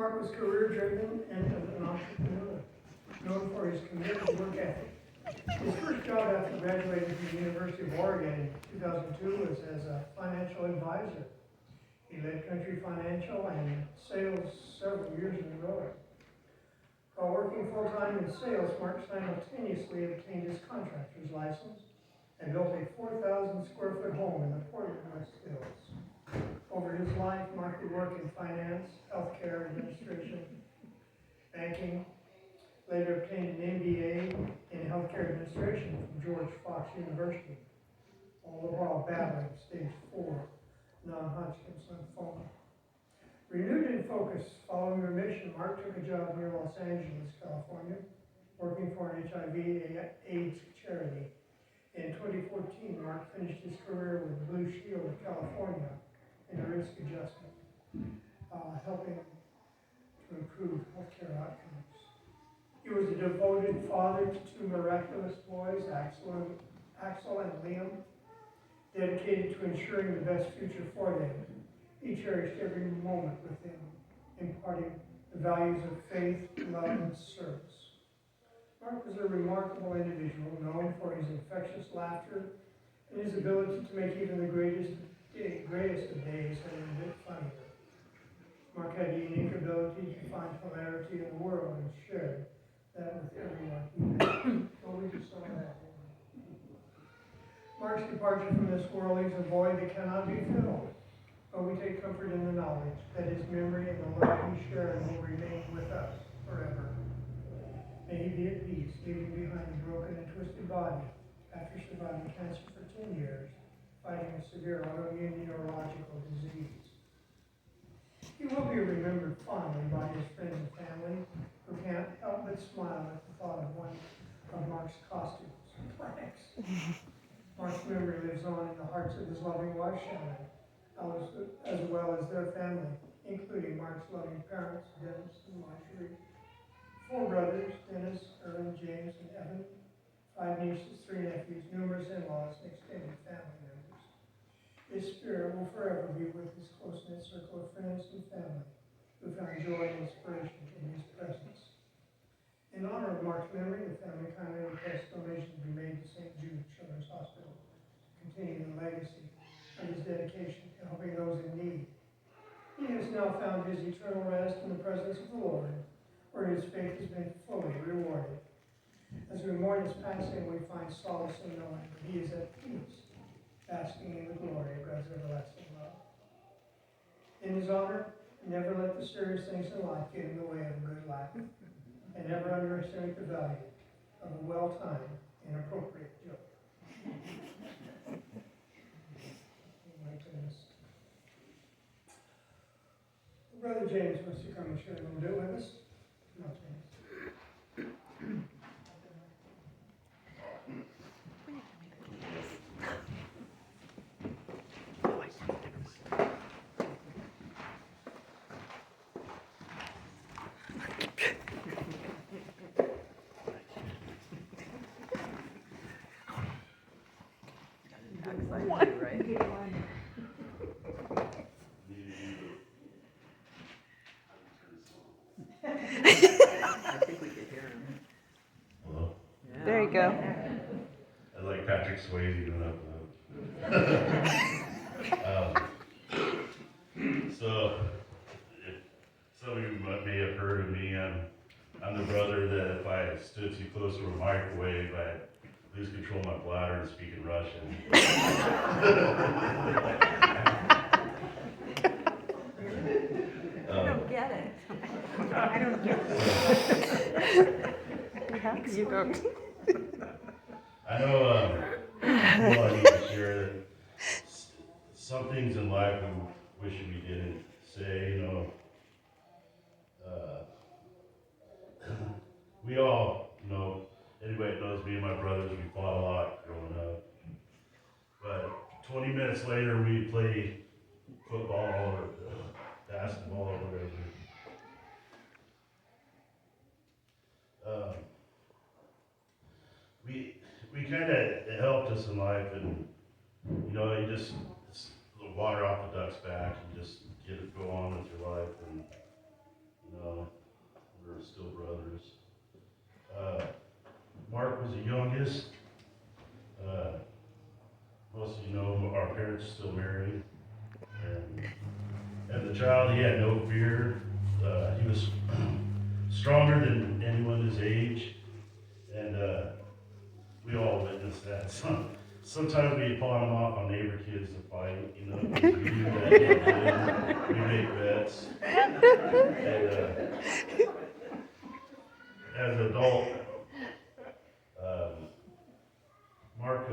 Mark was career-driven and an entrepreneur, known for his committed work ethic. His first job after graduating from the University of Oregon in 2002 was as a financial advisor. He led Country Financial and sales several years in a row. While working full-time in sales, Mark simultaneously obtained his contractor's license and built a 4,000 square foot home in the Portland West Hills. Over his life, Mark would work in finance, healthcare administration, banking, later obtained an MBA in healthcare administration from George Fox University, all the while battling stage 4 non-Hodgkin's lymphoma. Renewed in focus following remission, Mark took a job near Los Angeles, California, working for an HIV/AIDS charity. In 2014, Mark finished his career with Blue Shield of California in risk adjustment, helping to improve healthcare outcomes. He was a devoted father to two miraculous boys, Axel and Liam, dedicated to ensuring the best future for them. He cherished every moment with them, imparting the values of faith, love, and service. Mark was a remarkable individual, known for his infectious laughter and his ability to make even the greatest of days a bit funnier. Mark had a unique ability to find hilarity in the world and shared that with everyone he met. Well, we just saw that. Mark's departure from this world leaves a void that cannot be filled, but we take comfort in the knowledge that his memory and the love he shared will remain with us forever. May he be at peace, leaving behind a broken and twisted body after surviving cancer for 10 years, fighting a severe autoimmune neurological disease. He will be remembered fondly by his friends and family, who can't help but smile at the thought of one of Mark's costumes. Mark's memory lives on in the hearts of his loving wife, Shannon, as well as their family, including Mark's loving parents, Dennis and Margie, 4 brothers, Dennis, Irvin, James, and Evan, 5 nieces, 3 nephews, numerous in-laws, and extended family members. His spirit will forever be with his close-knit circle of friends and family who found joy and inspiration in his presence. In honor of Mark's memory, the family kindly requests donations be made to St. Jude Children's Hospital to continue the legacy of his dedication to helping those in need. He has now found his eternal rest in the presence of the Lord, where his faith has been fully rewarded. As we mourn his passing, we find solace in knowing that he is at peace, basking in the glory of God's everlasting love. In his honor, never let the serious things in life get in the way of a good life, and never underestimate the value of a well-timed and appropriate joke. My goodness. Brother James wants to come and share a little bit with us. Come on, James. There you go. I like Patrick Swayze doing that. So, some of you may have heard of me. I'm the brother that if I stood too close to a microwave, I'd lose control of my bladder and speak in Russian. I don't get it. I don't get it. Yeah, you don't. I know I need to share that some things in life we wish we didn't say, you know. We all, you know, anybody that knows me and my brothers, we fought a lot growing up. But 20 minutes later, we played football or basketball or whatever. We kind of, it helped us in life, and you know, you just, it's the water off the duck's back, and just go on with your life, and you child, he had no fear. He was stronger than anyone his age, and we all witnessed that. Sometimes we pawn him off on neighbor kids to fight, you know. We do that. We make bets. And, as an adult, Mark,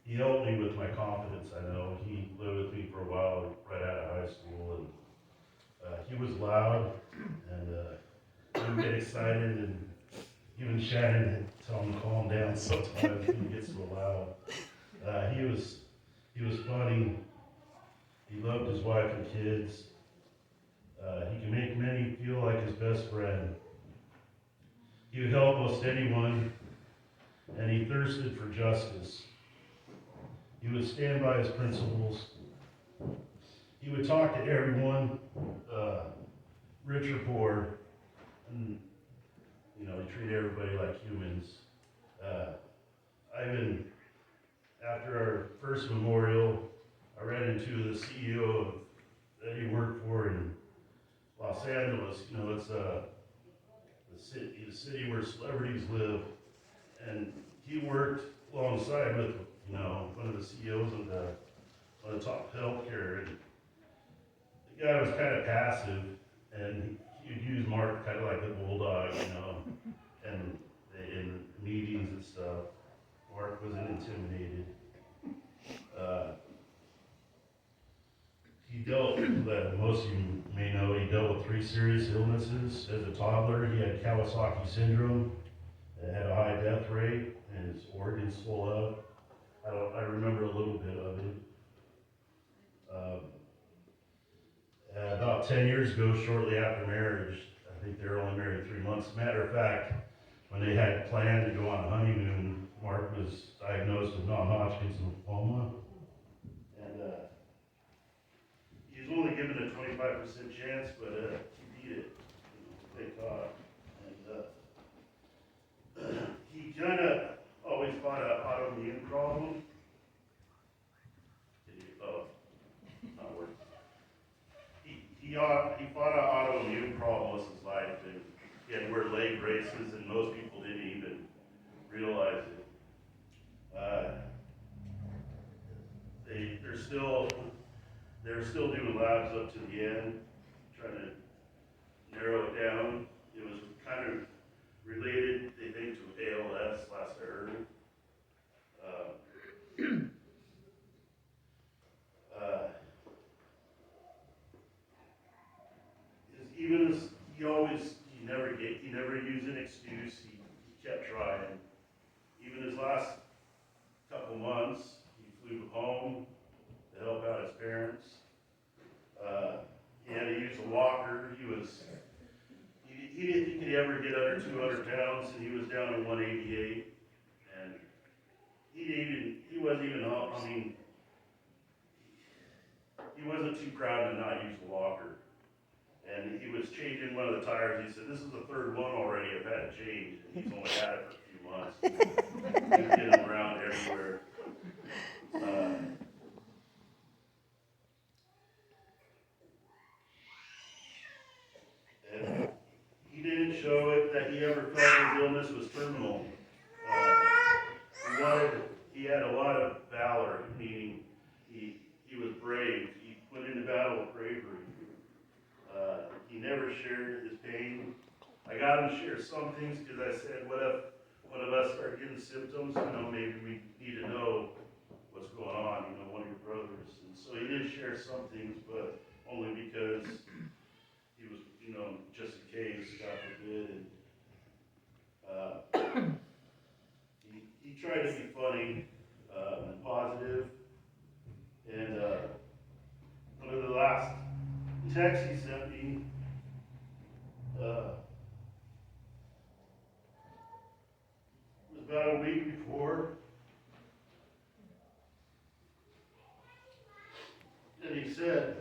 he helped me with my confidence. I know he lived with me for a while, right out of high school, and he was loud, and he would get excited, and even Shannon had tell him to calm down sometimes when he gets so loud. He was funny. He loved his wife and kids. He can make many feel like his best friend. He would help most anyone, and he thirsted for justice. He would stand by his principles. He would talk to everyone, rich or poor, and you know, he treated everybody like humans. After our first memorial, I ran into the CEO that he worked for in Los Angeles. You know, it's the city where celebrities live, and he worked alongside with, you know, one of the CEOs of one of the top healthcare, and the guy was kind of passive, and he'd use Mark kind of like a bulldog, you know, and in meetings and stuff, Mark wasn't intimidated. He dealt with, most of you may know, he dealt with 3 serious illnesses. As a toddler, he had Kawasaki syndrome, and had a high death rate, and his organs swelled up. I remember a little bit of it. About 10 years ago, shortly after marriage, I think they were only married 3 months. Matter of fact, when they had planned to go on a honeymoon, Mark was diagnosed with non-Hodgkin's lymphoma, and he was only given a 25% chance, but he beat it. Thank God. And he kind of always fought an autoimmune problem. Not working. He fought an autoimmune problem most of his life, and he had to wear leg braces, and most people didn't even realize it. They're still doing labs up to the end, trying to narrow it down. It was kind of related, they think, to ALS, last I heard. Even as he never used an excuse. He kept trying. Even his last couple months, he flew home to help out his parents. He had to use a walker. He didn't think he'd ever get under 200 pounds, and he was down to 188. And he wasn't even, he wasn't too proud to not use the walker. And he was changing one of the tires. He said, "This is the 3rd one already I've had to change." And he's only had it for a few months. He was getting around everywhere. And he didn't show it that he ever felt his illness was terminal. He had a lot of valor, meaning he was brave. He went into battle with bravery. He never shared his pain. I got him to share some things because I said, what if one of us start getting symptoms? You know, maybe we need to know what's going on, you know, one of your brothers. And so he did share some things, but only because he was, you know, just in case, God forbid. And he tried to be funny and positive. And one of the last texts he sent me, was about a week before, and he said,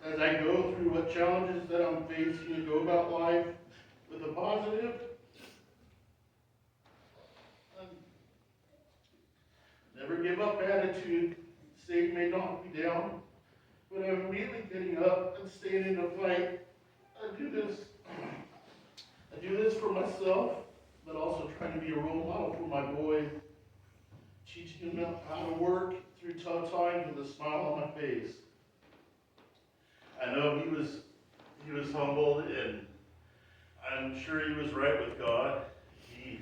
as I go through what challenges that I'm facing and go about life with a positive attitude, Satan may knock me down, but I'm immediately getting up and staying in the fight. I do this for myself, but also trying to be a role model for my boy, teaching him how to work through tough times with a smile on my face. I know he was humbled, and I'm sure he was right with God. He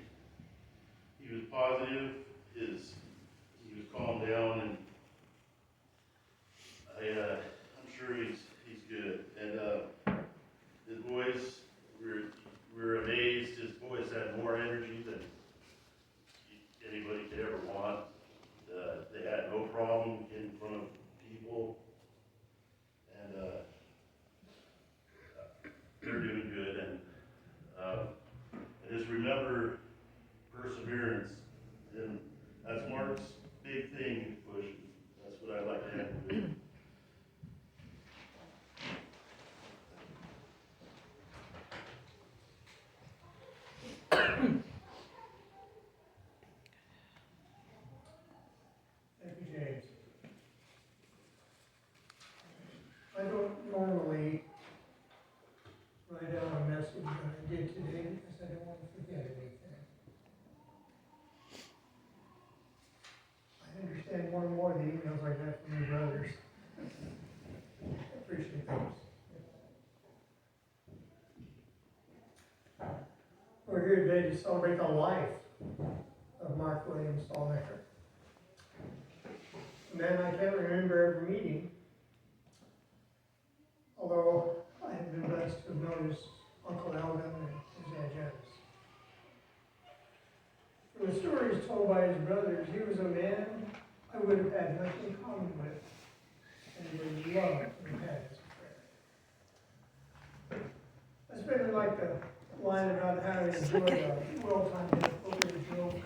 was positive. He was calmed down, and I'm sure he's good. And his boys, we were amazed. His boys had more energy than anybody could ever want. They had no problem in front of people, and they're doing good. And just remember perseverance, and that's Mark's big thing. Push. That's what I like to have to do. Thank you, James. I don't normally write down a message, but I did today because I don't want to forget anything. I understand more and more the emails I got from your brothers. I appreciate those. We're here today to celebrate the life of Mark William Stahlnecker. A man I can't remember every meeting, although I have been blessed to have known his Uncle Alvin and his Aunt Janice. From the stories told by his brothers, he was a man I would have had nothing in common with, and would love to have had as a friend. I especially like the line about how he enjoyed a well-timed inappropriate joke.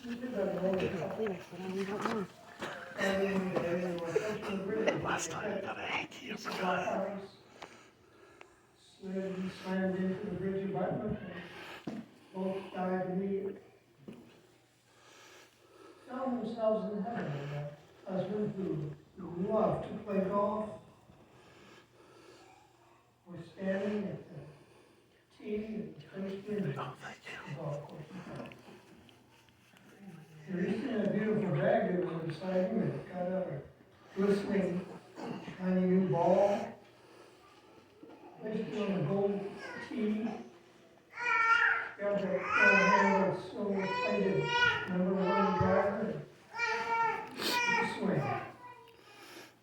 He did that in only a couple. Last time I got a hanky, I forgot. Slid and slammed into the bridge abutment, and both died immediately. Found themselves in heaven, and a husband who loved to play golf was standing at the tee and first green of the golf course. He reached in a beautiful bag that was beside him and got out a glistening, shiny new ball, placed it on the gold tee, got that gold handle silver-plated #1 driver, and took a swing.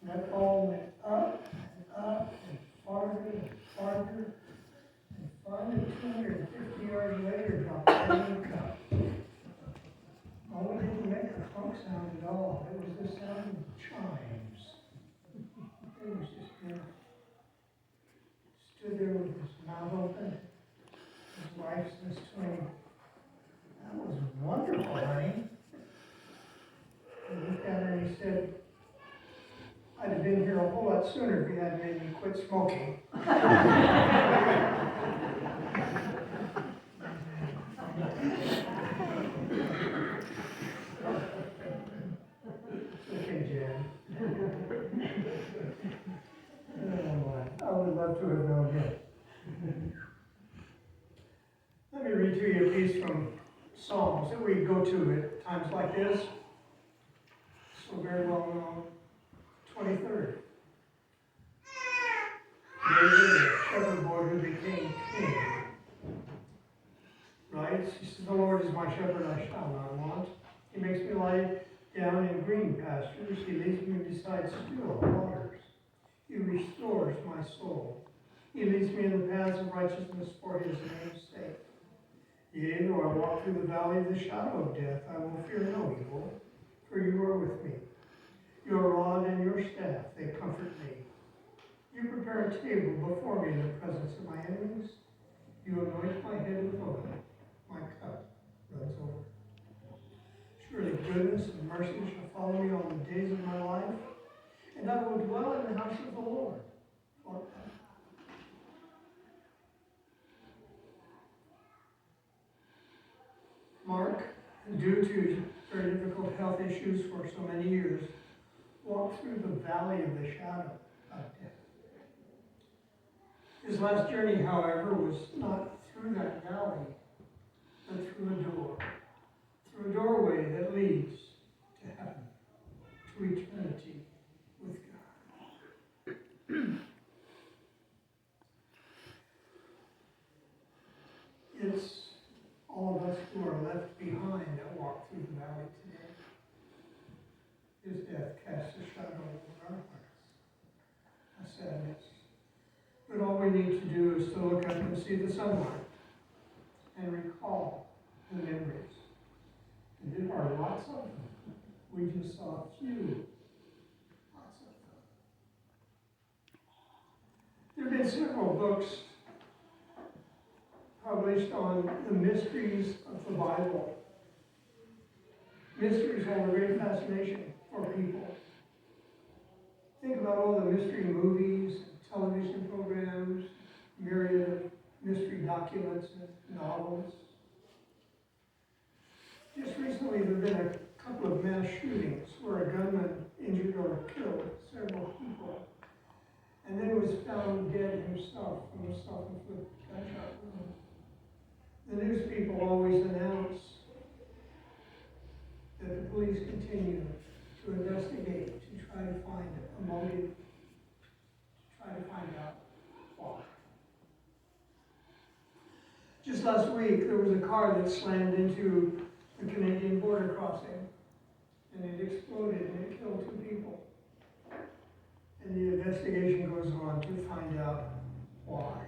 And that ball went up and up and farther and farther, and finally 250 yards later dropped right in the cup. Oh, it didn't make a funk sound at all. It was the sound of chimes. It was just beautiful. Stood there with his mouth open. His wife says to him, "That was wonderful, honey." He looked at her and he said, "I'd have been here a whole lot sooner if you hadn't made me quit smoking." I would love to have known him. Let me read to you a piece from Psalms that we go to at times like this. So very well known. 23rd. David, the shepherd boy who became king, writes, he says, "The Lord is my shepherd, I shall not want. He makes me lie down in green pastures. He leads me beside still waters. He restores my soul. He leads me in the paths of righteousness for his name's sake. Yea, though I walk through the valley of the shadow of death, I will fear no evil, for you are with me. Your rod and your staff, they comfort me. You prepare a table before me in the presence of my enemies. You anoint my head with oil. My cup runs over. Surely goodness and mercy shall follow me all the days of my life, and I will dwell in the house of the Lord forever." Mark and due to very difficult health issues for so many years, walked through the valley of the shadow of death. His last journey, however, was not through that valley, but through a doorway that leads to heaven, to eternity with God. It's all of us who are left behind that walk through the valley today. His death casts a shadow over our hearts, a sadness. But all we need to do is to look up and see the sunlight and recall the memories. And there are lots of them. We just saw a few. Lots of them. There have been several books published on the mysteries of the Bible. Mysteries hold a great fascination for people. Think about all the mystery movies, television programs, myriad of mystery documents and novels. Just recently there have been a couple of mass shootings where a gunman injured or killed several people, and then was found dead himself from a self-inflicted gunshot wound. The news people always announce that the police continue to investigate, to try to find a motive, to try to find out why. Just last week, there was a car that slammed into the Canadian border crossing, and it exploded and it killed 2 people. And the investigation goes on to find out why.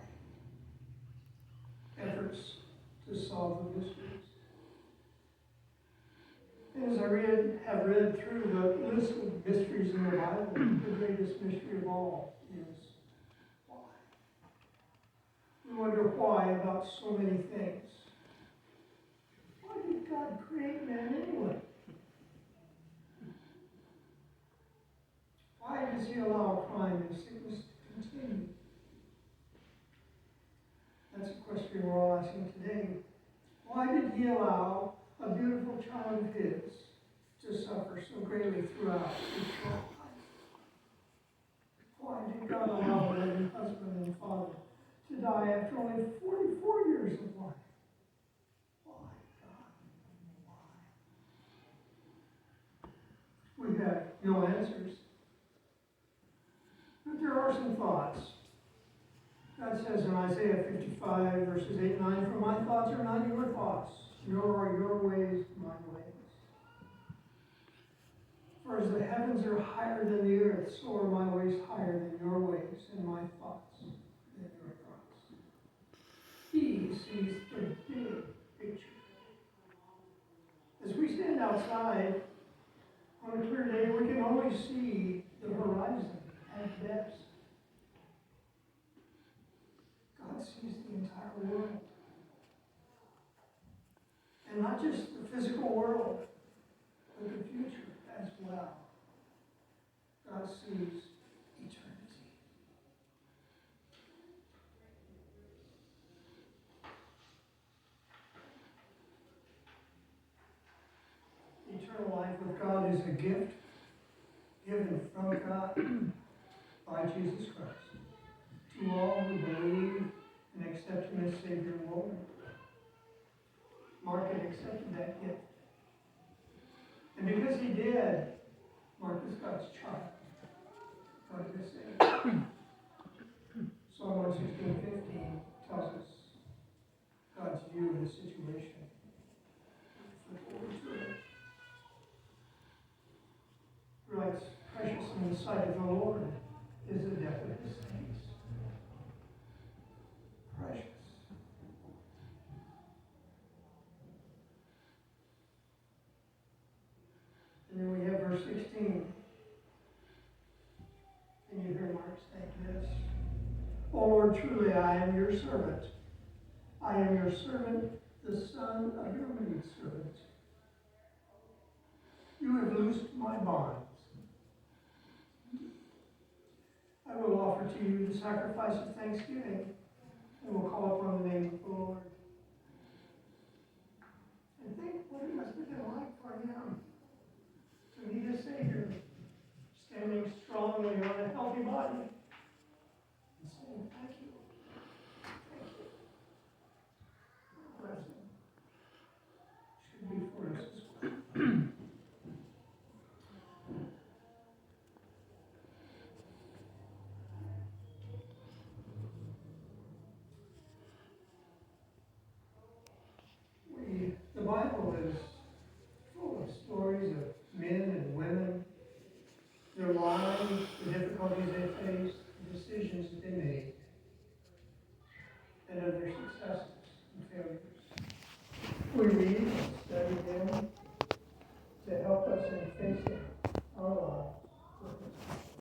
Efforts to solve the mysteries. And as I have read through the list of mysteries in the Bible, the greatest mystery of all is why. We wonder why about so many things. Why did God create man anyway? Why does he allow crime and sickness to continue? That's a question we're all asking today. Why did he allow a beautiful child of his to suffer so greatly throughout his short life? Why did God allow a loving husband and father to die after only 44 years of life? Why, God? Why? We have no answers. But there are some thoughts. God says in Isaiah 55, verses 8 and 9, "For my thoughts are not your thoughts, nor are your ways my ways. For as the heavens are higher than the earth, so are my ways higher than your ways, and my thoughts than your thoughts." He sees the big picture. As we stand outside on a clear day, we can only see the horizon at best. God sees the entire world. And not just the physical world, but the future as well. God sees eternity. Eternal life with God is a gift given from God by Jesus Christ to all who believe and accept him as Savior and Lord. Mark had accepted that gift. And because he did, Mark is God's child. God is saved. Psalm 116:15 tells us God's view of the situation. Writes, "Precious in the sight of the Lord is the death of his saints." Precious. And then we have verse 16. And you hear Mark saying this: "O Lord, truly I am your servant. I am your servant, the son of your maidservant. You have loosed my bonds. I will offer to you the sacrifice of thanksgiving, and will call upon the name of the Lord." And think what it must have been standing strongly on a healthy body and saying, thank you. Thank you. Blessing should be for us as well. The Bible is full of stories of men and women, their lives, the difficulties they faced, the decisions that they made, and of their successes and failures. We read